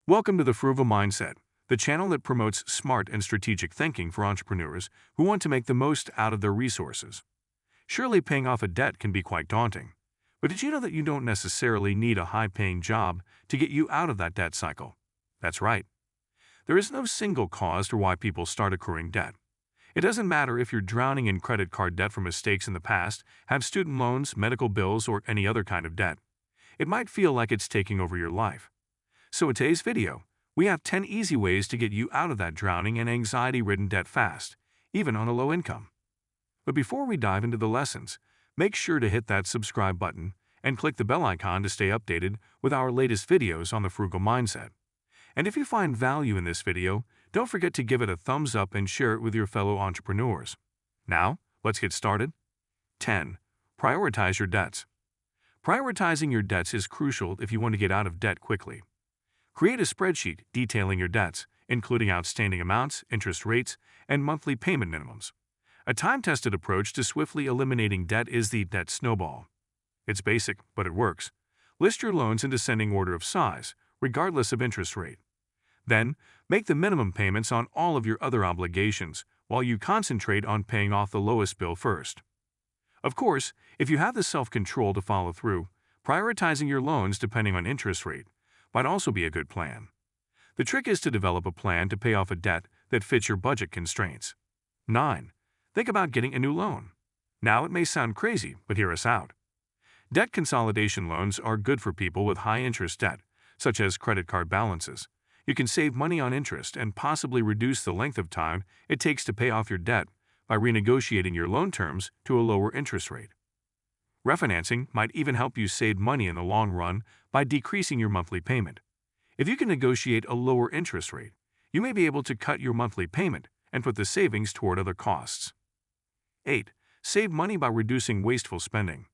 Welcome to the Frugal Mindset, the channel that promotes smart and strategic thinking for entrepreneurs who want to make the most out of their resources. Surely paying off a debt can be quite daunting, but did you know that you don't necessarily need a high-paying job to get you out of that debt cycle? That's right. There is no single cause to why people start accruing debt. It doesn't matter if you're drowning in credit card debt from mistakes in the past, have student loans, medical bills, or any other kind of debt. It might feel like it's taking over your life. So in today's video, we have 10 easy ways to get you out of that drowning and anxiety-ridden debt fast, even on a low income. But before we dive into the lessons, make sure to hit that subscribe button and click the bell icon to stay updated with our latest videos on the Frugal Mindset. And if you find value in this video, don't forget to give it a thumbs up and share it with your fellow entrepreneurs. Now, let's get started. 10. Prioritize your debts. Prioritizing your debts is crucial if you want to get out of debt quickly. Create a spreadsheet detailing your debts, including outstanding amounts, interest rates, and monthly payment minimums. A time-tested approach to swiftly eliminating debt is the debt snowball. It's basic, but it works. List your loans in descending order of size, regardless of interest rate. Then, make the minimum payments on all of your other obligations while you concentrate on paying off the lowest bill first. Of course, if you have the self-control to follow through, prioritizing your loans depending on interest rate might also be a good plan. The trick is to develop a plan to pay off a debt that fits your budget constraints. 9. Think about getting a new loan. Now it may sound crazy, but hear us out. Debt consolidation loans are good for people with high-interest debt, such as credit card balances. You can save money on interest and possibly reduce the length of time it takes to pay off your debt by renegotiating your loan terms to a lower interest rate. Refinancing might even help you save money in the long run by decreasing your monthly payment. If you can negotiate a lower interest rate, you may be able to cut your monthly payment and put the savings toward other costs. 8. Save money by reducing wasteful spending.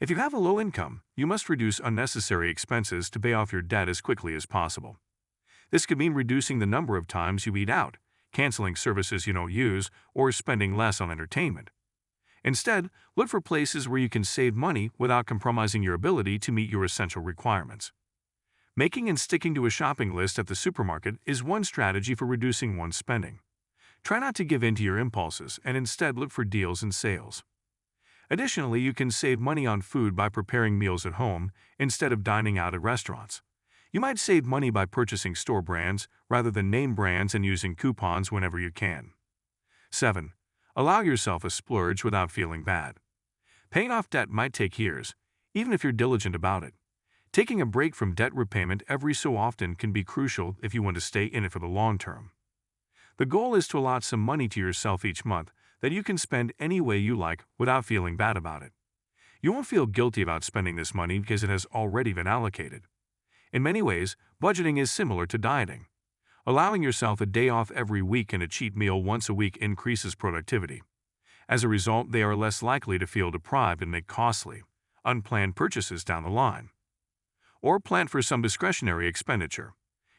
If you have a low income, you must reduce unnecessary expenses to pay off your debt as quickly as possible. This could mean reducing the number of times you eat out, canceling services you don't use, or spending less on entertainment. Instead, look for places where you can save money without compromising your ability to meet your essential requirements. Making and sticking to a shopping list at the supermarket is one strategy for reducing one's spending. Try not to give in to your impulses and instead look for deals and sales. Additionally, you can save money on food by preparing meals at home instead of dining out at restaurants. You might save money by purchasing store brands rather than name brands and using coupons whenever you can. 7. Allow yourself a splurge without feeling bad. Paying off debt might take years, even if you're diligent about it. Taking a break from debt repayment every so often can be crucial if you want to stay in it for the long term. The goal is to allot some money to yourself each month that you can spend any way you like without feeling bad about it. You won't feel guilty about spending this money because it has already been allocated. In many ways, budgeting is similar to dieting. Allowing yourself a day off every week and a cheat meal once a week increases productivity. As a result, they are less likely to feel deprived and make costly, unplanned purchases down the line. Or plan for some discretionary expenditure.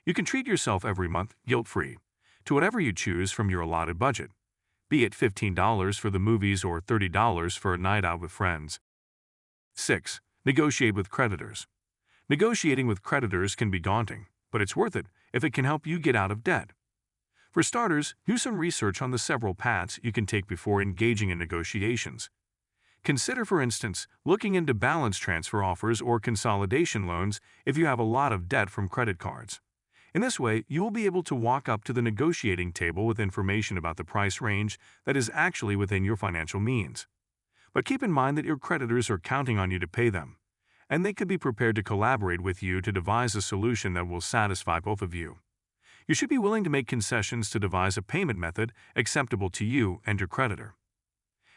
You can treat yourself every month, guilt-free, to whatever you choose from your allotted budget, be it $15 for the movies or $30 for a night out with friends. 6. Negotiate with creditors. Negotiating with creditors can be daunting, but it's worth it if it can help you get out of debt. For starters, do some research on the several paths you can take before engaging in negotiations. Consider, for instance, looking into balance transfer offers or consolidation loans if you have a lot of debt from credit cards. In this way, you will be able to walk up to the negotiating table with information about the price range that is actually within your financial means. But keep in mind that your creditors are counting on you to pay them, and they could be prepared to collaborate with you to devise a solution that will satisfy both of you. You should be willing to make concessions to devise a payment method acceptable to you and your creditor.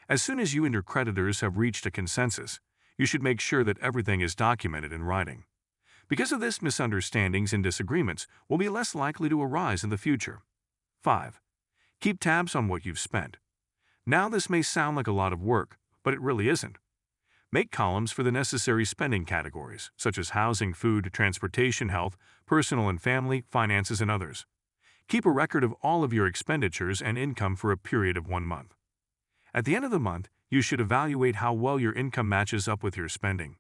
As soon as you and your creditors have reached a consensus, you should make sure that everything is documented in writing. Because of this, misunderstandings and disagreements will be less likely to arise in the future. 5. Keep tabs on what you've spent. Now, this may sound like a lot of work, but it really isn't. Make columns for the necessary spending categories, such as housing, food, transportation, health, personal and family, finances, and others. Keep a record of all of your expenditures and income for a period of 1 month. At the end of the month, you should evaluate how well your income matches up with your spending.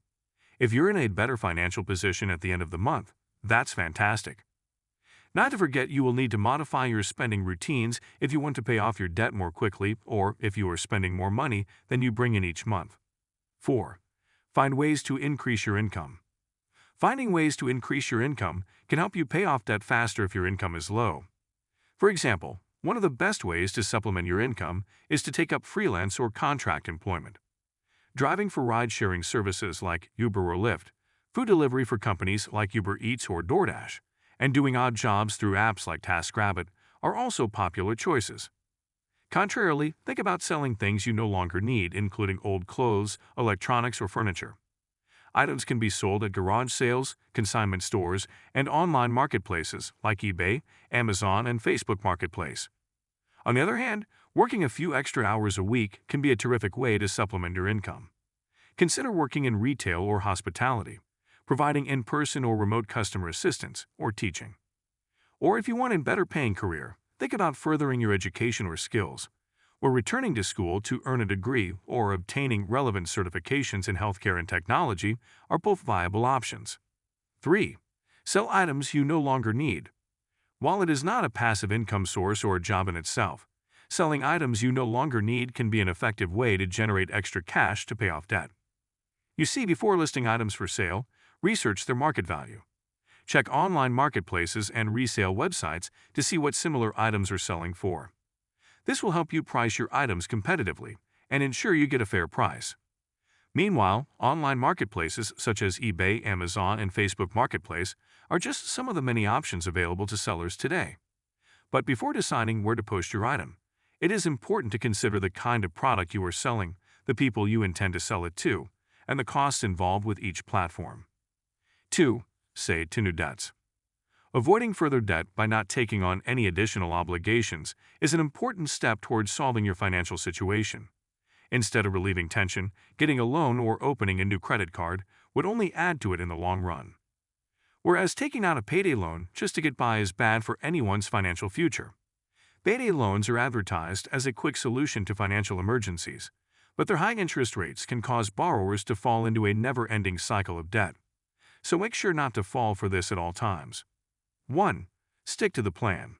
If you're in a better financial position at the end of the month, that's fantastic. Not to forget, you will need to modify your spending routines if you want to pay off your debt more quickly or if you are spending more money than you bring in each month. 4. Find ways to increase your income. Finding ways to increase your income can help you pay off debt faster if your income is low. For example, one of the best ways to supplement your income is to take up freelance or contract employment. Driving for ride-sharing services like Uber or Lyft, food delivery for companies like Uber Eats or DoorDash, and doing odd jobs through apps like TaskRabbit are also popular choices. Contrarily, think about selling things you no longer need, including old clothes, electronics, or furniture. Items can be sold at garage sales, consignment stores, and online marketplaces like eBay, Amazon, and Facebook Marketplace. On the other hand, working a few extra hours a week can be a terrific way to supplement your income. Consider working in retail or hospitality, providing in-person or remote customer assistance, or teaching. Or if you want a better-paying career, think about furthering your education or skills, or returning to school to earn a degree or obtaining relevant certifications in healthcare and technology are both viable options. 3. Sell items you no longer need. While it is not a passive income source or a job in itself, selling items you no longer need can be an effective way to generate extra cash to pay off debt. You see, before listing items for sale, research their market value. Check online marketplaces and resale websites to see what similar items are selling for. This will help you price your items competitively and ensure you get a fair price. Meanwhile, online marketplaces such as eBay, Amazon, and Facebook Marketplace are just some of the many options available to sellers today. But before deciding where to post your item, it is important to consider the kind of product you are selling, the people you intend to sell it to, and the costs involved with each platform. 2. Say to new debts. Avoiding further debt by not taking on any additional obligations is an important step towards solving your financial situation. Instead of relieving tension, getting a loan or opening a new credit card would only add to it in the long run. Whereas taking out a payday loan just to get by is bad for anyone's financial future. Payday loans are advertised as a quick solution to financial emergencies, but their high interest rates can cause borrowers to fall into a never-ending cycle of debt. So make sure not to fall for this at all times. 1. Stick to the plan.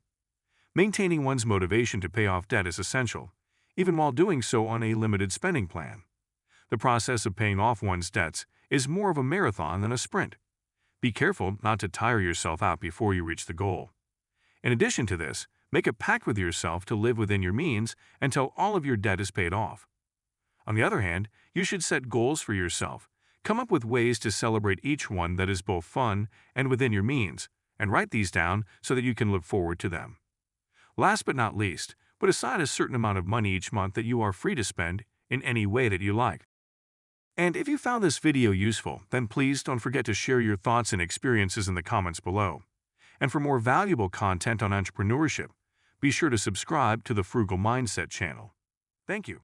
Maintaining one's motivation to pay off debt is essential, even while doing so on a limited spending plan. The process of paying off one's debts is more of a marathon than a sprint. Be careful not to tire yourself out before you reach the goal. In addition to this, make a pact with yourself to live within your means until all of your debt is paid off. On the other hand, you should set goals for yourself, come up with ways to celebrate each one that is both fun and within your means, and write these down so that you can look forward to them. Last but not least, put aside a certain amount of money each month that you are free to spend in any way that you like. And if you found this video useful, then please don't forget to share your thoughts and experiences in the comments below. And for more valuable content on entrepreneurship, be sure to subscribe to the Frugal Mindset channel. Thank you.